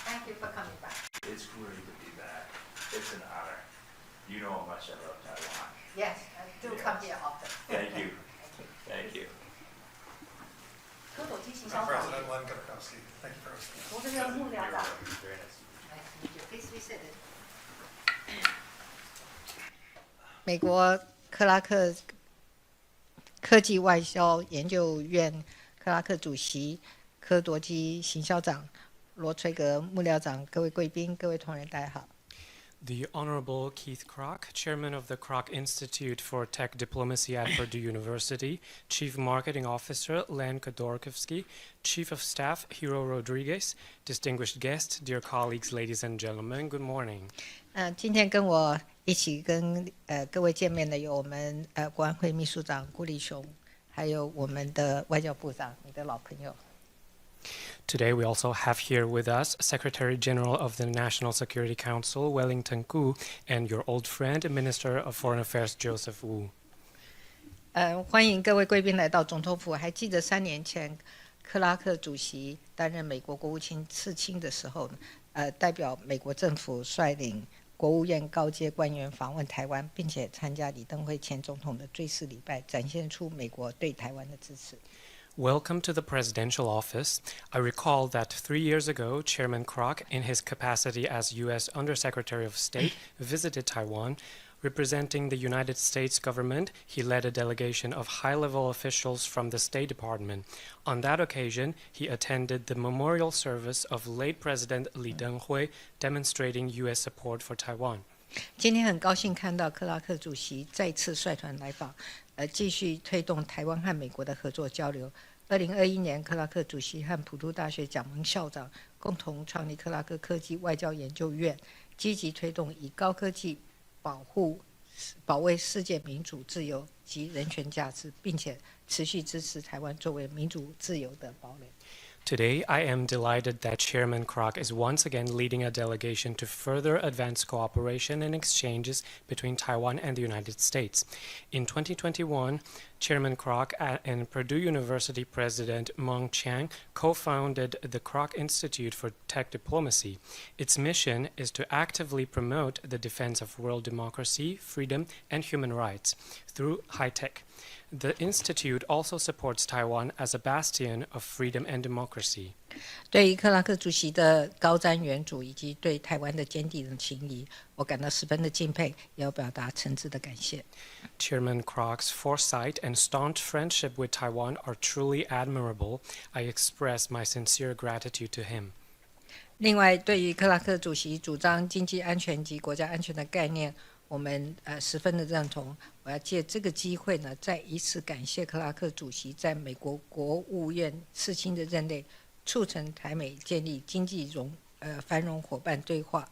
Thank you for coming back. It's great to be back. It's an honor. You know how much I love Taiwan. Yes, I do come here often. Thank you. Thank you. Thank you. 科朵基行销长， President Len Kotokowski. Thank you for hosting us. 我这个幕僚长 Very nice.，Nice to meet you. Please be seated. 美国克拉克科技外交研究院克拉克主席、科多基行销长、罗崔格幕僚长、各位贵宾、各位同仁，大家好。The Honorable Keith Krach, Chairman of the Krach Institute for Tech Diplomacy at Purdue University, Chief Marketing Officer Len Khodorkovsky, Chief of Staff Hiro Rodriguez, distinguished guests, dear colleagues, ladies and gentlemen, good morning. 今天跟我一起跟各位见面的有我们国安会秘书长顾立雄，还有我们的外交部长，你的老朋友。Today we also have here with us Secretary General of the National Security Council, Wellington Koo, and your old friend, Minister of Foreign Affairs, Joseph Wu. 欢迎各位贵宾来到总统府。还记得3年前克拉克主席担任美国国务卿次卿的时候，代表美国政府率领国务院高阶官员访问台湾，并且参加李登辉前总统的追思礼拜，展现出美国对台湾的支持。Welcome to the presidential office. I recall that 3 years ago, Chairman Krach, in his capacity as U.S. Undersecretary of State, visited Taiwan. Representing the United States government, he led a delegation of high-level officials from the State Department. On that occasion, he attended the memorial service of late President Li Denghui, demonstrating U.S. support for Taiwan. 今天很高兴看到克拉克主席再次率团来访，继续推动台湾和美国的合作交流。2021年，克拉克主席和普渡大学蒋蒙校长共同创立克拉克科技外交研究院，积极推动以高科技保卫世界民主、自由及人权价值，并且持续支持台湾作为民主自由的堡垒。Today, I am delighted that Chairman Krach is once again leading a delegation to further advance cooperation and exchanges between Taiwan and the United States. In 2021, Chairman Krach and Purdue University President Meng Chiang co-founded the Krach Institute for Tech Diplomacy. Its mission is to actively promote the defense of world democracy, freedom, and human rights through high tech. The Institute also supports Taiwan as a bastion of freedom and democracy. 对于克拉克主席的高瞻远瞩以及对台湾的坚定的情谊，我感到十分的敬佩，也要表达诚挚的感谢。Chairman Krach's foresight and staunch friendship with Taiwan are truly admirable. I express my sincere gratitude to him. 另外，对于克拉克主席主张经济安全及国家安全的概念，我们十分的认同。我要借这个机会呢，再一次感谢克拉克主席在美国国务院次卿的任内，促成台美建立经济繁荣伙伴对话，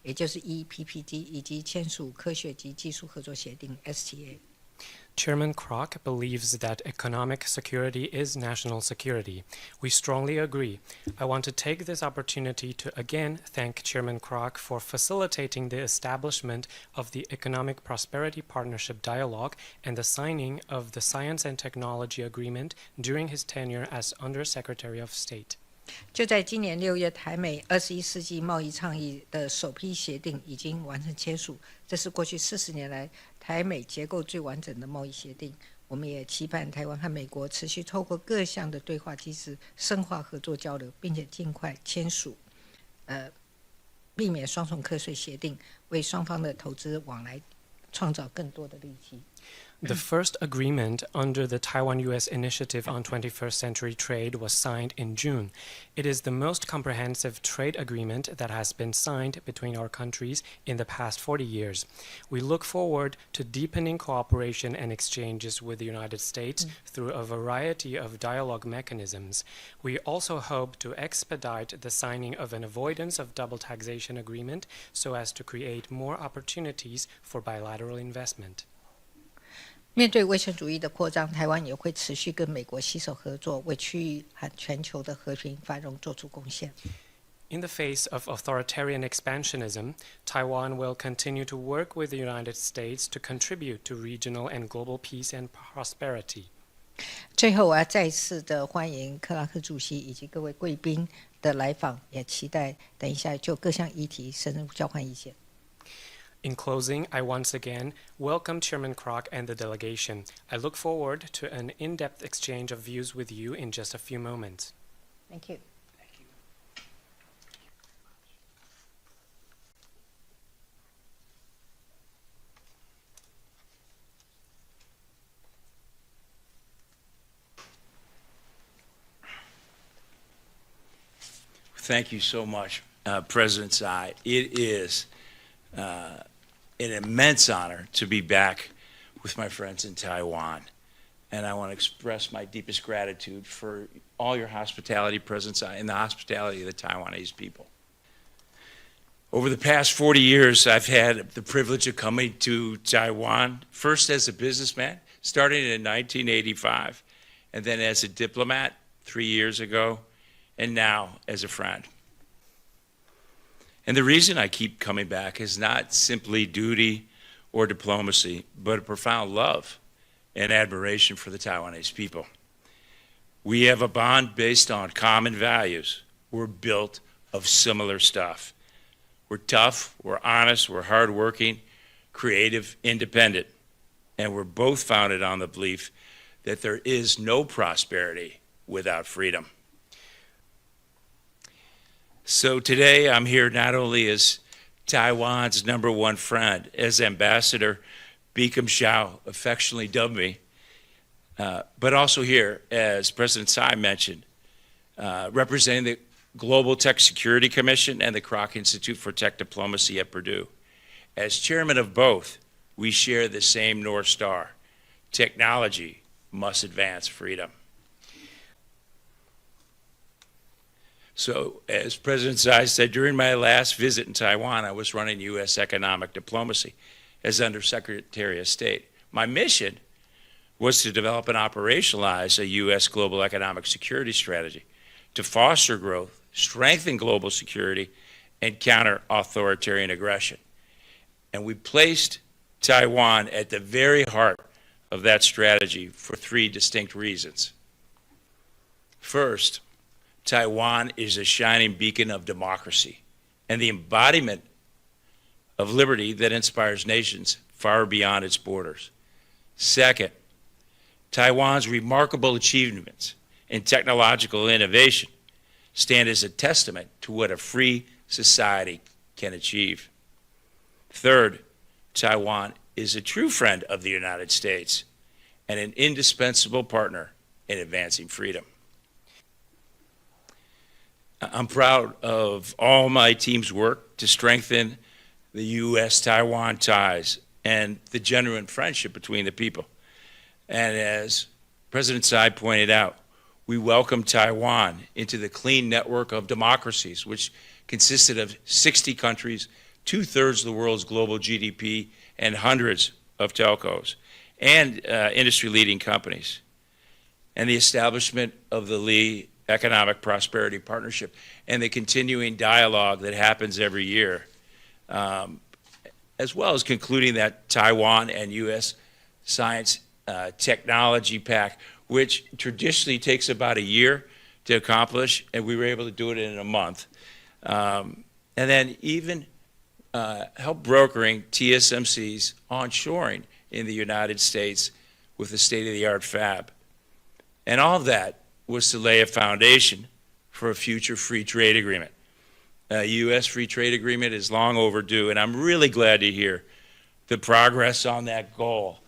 也就是 EPPD， 以及签署科学及技术合作协定 STA。Chairman Krach believes that economic security is national security. We strongly agree. I want to take this opportunity to again thank Chairman Krach for facilitating the establishment of the Economic Prosperity Partnership Dialogue and the signing of the Science and Technology Agreement during his tenure as Undersecretary of State. 就在今年6月，台美21世纪贸易倡议的首批协定已经完成签署，这是过去40年来台美结构最完整的贸易协定。我们也期盼台湾和美国持续透过各项的对话机制深化合作交流，并且尽快签署避免双重课税协定，为双方的投资往来创造更多的利基。The first agreement under the Taiwan-U.S. Initiative on 21st Century Trade was signed in June. It is the most comprehensive trade agreement that has been signed between our countries in the past 40 years. We look forward to deepening cooperation and exchanges with the United States through a variety of dialogue mechanisms. We also hope to expedite the signing of an avoidance of double taxation agreement so as to create more opportunities for bilateral investment. 面对威权主义的扩张，台湾也会持续跟美国携手合作，为区域和全球的和平繁荣做出贡献。In the face of authoritarian expansionism, Taiwan will continue to work with the United States to contribute to regional and global peace and prosperity. 最后，我要再次的欢迎克拉克主席以及各位贵宾的来访，也期待等一下就各项议题深入交换意见。In closing, I once again welcome Chairman Krach and the delegation. I look forward to an in-depth exchange of views with you in just a few moments. Thank you. Thank you so much, President Tsai. It is an immense honor to be back with my friends in Taiwan. And I want to express my deepest gratitude for all your hospitality, President Tsai, and the hospitality of the Taiwanese people. Over the past 40 years, I've had the privilege of coming to Taiwan, first as a businessman, starting in 1985, and then as a diplomat 3 years ago, and now as a friend. And the reason I keep coming back is not simply duty or diplomacy, but a profound love and admiration for the Taiwanese people. We have a bond based on common values. We're built of similar stuff. We're tough, we're honest, we're hardworking, creative, independent, and we're both founded on the belief that there is no prosperity without freedom. So today I'm here not only as Taiwan's #1 friend, as Ambassador Bi-khim Hsiao affectionately dubbed me, but also here, as President Tsai mentioned, representing the Global Tech Security Commission and the Krach Institute for Tech Diplomacy at Purdue. As chairman of both, we share the same North Star. Technology must advance freedom. So, as President Tsai said, during my last visit in Taiwan, I was running U.S. economic diplomacy as Undersecretary of State. My mission was to develop and operationalize a U.S. global economic security strategy to foster growth, strengthen global security, and counter authoritarian aggression. And we placed Taiwan at the very heart of that strategy for 3 distinct reasons. First, Taiwan is a shining beacon of democracy and the embodiment of liberty that inspires nations far beyond its borders. Second, Taiwan's remarkable achievements in technological innovation stand as a testament to what a free society can achieve. Third, Taiwan is a true friend of the United States and an indispensable partner in advancing freedom. I'm proud of all my team's work to strengthen the U.S.-Taiwan ties and the genuine friendship between the people. And as President Tsai pointed out, we welcome Taiwan into the clean network of democracies, which consisted of 60 countries, 2/3 of the world's global GDP, and hundreds of telcos, and industry-leading companies. And the establishment of the Lee Economic Prosperity Partnership and the continuing dialogue that happens every year, as well as concluding that Taiwan and U.S. Science Technology Pact, which traditionally takes about a year to accomplish, and we were able to do it in a month. And then even help brokering TSMC's onshoring in the United States with a state-of-the-art fab. And all of that was to lay a foundation for a future free trade agreement. A U.S. free trade agreement is long overdue, and I'm really glad to hear the progress on that goal.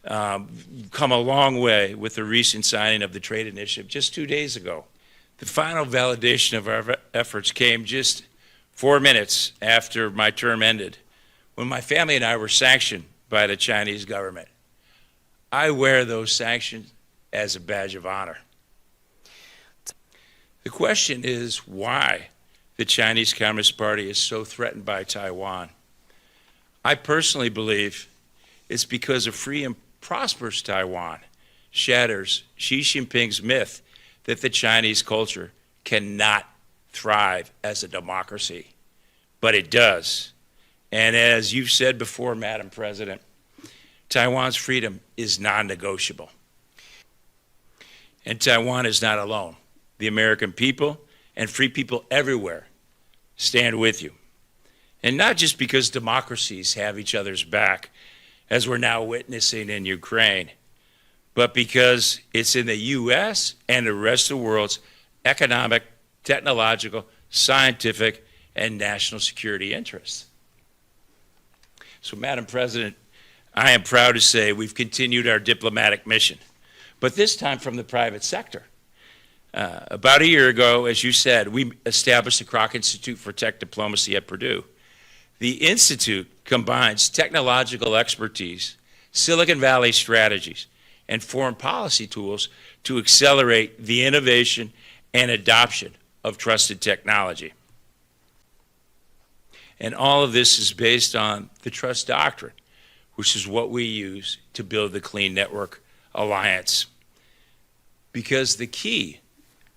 Come a long way with the recent signing of the trade initiative just 2 days ago. The final validation of our efforts came just 4 minutes after my term ended, when my family and I were sanctioned by the Chinese government. I wear those sanctions as a badge of honor. The question is why the Chinese Communist Party is so threatened by Taiwan. I personally believe it's because a free and prosperous Taiwan shatters Xi Jinping's myth that the Chinese culture cannot thrive as a democracy. But it does. And as you've said before, Madam President, Taiwan's freedom is non-negotiable. And Taiwan is not alone. The American people and free people everywhere stand with you. And not just because democracies have each other's back, as we're now witnessing in Ukraine, but because it's in the U.S. and the rest of the world's economic, technological, scientific, and national security interests. So, Madam President, I am proud to say we've continued our diplomatic mission, but this time from the private sector. About a year ago, as you said, we established the Krach Institute for Tech Diplomacy at Purdue. The Institute combines technological expertise, Silicon Valley strategies, and foreign policy tools to accelerate the innovation and adoption of trusted technology. And all of this is based on the trust doctrine, which is what we use to build the Clean Network Alliance. Because the key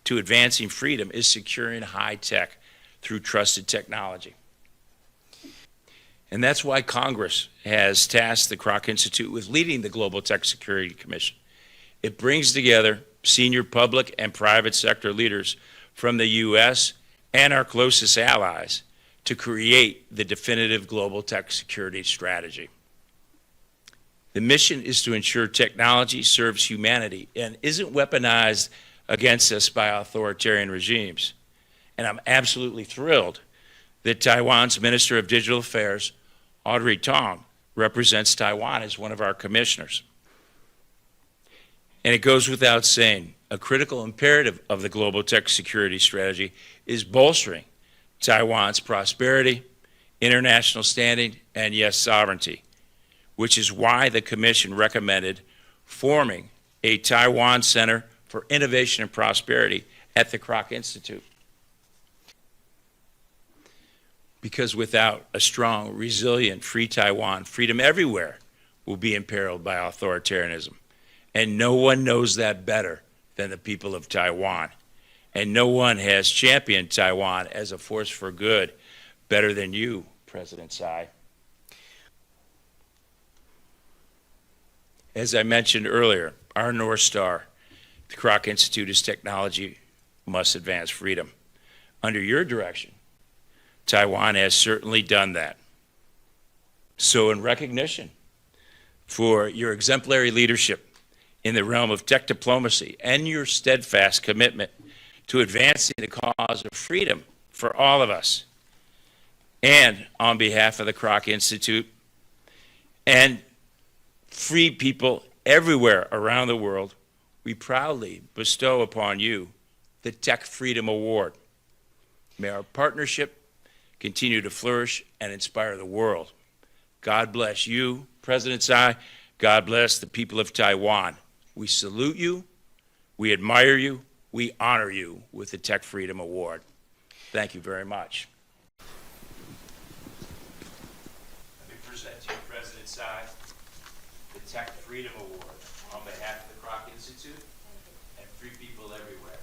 to advancing freedom is securing high tech through trusted technology. And that's why Congress has tasked the Krach Institute with leading the Global Tech Security Commission. It brings together senior public and private sector leaders from the U.S. and our closest allies to create the definitive global tech security strategy. The mission is to ensure technology serves humanity and isn't weaponized against us by authoritarian regimes. And I'm absolutely thrilled that Taiwan's Minister of Digital Affairs, Audrey Tong, represents Taiwan as one of our commissioners. And it goes without saying, a critical imperative of the global tech security strategy is bolstering Taiwan's prosperity, international standing, and yes, sovereignty, which is why the Commission recommended forming a Taiwan Center for Innovation and Prosperity at the Krach Institute. Because without a strong, resilient, free Taiwan, freedom everywhere will be imperiled by authoritarianism. And no one knows that better than the people of Taiwan. And no one has championed Taiwan as a force for good better than you, President Tsai. As I mentioned earlier, our North Star, the Krach Institute, is technology must advance freedom. Under your direction, Taiwan has certainly done that. So in recognition for your exemplary leadership in the realm of tech diplomacy and your steadfast commitment to advancing the cause of freedom for all of us, and on behalf of the Krach Institute and free people everywhere around the world, we proudly bestow upon you the Tech Freedom Award. May our partnership continue to flourish and inspire the world. God bless you, President Tsai. God bless the people of Taiwan. We salute you, we admire you, we honor you with the Tech Freedom Award. Thank you very much. Let me present to you, President Tsai, the Tech Freedom Award on behalf of the Krach Institute and free people everywhere.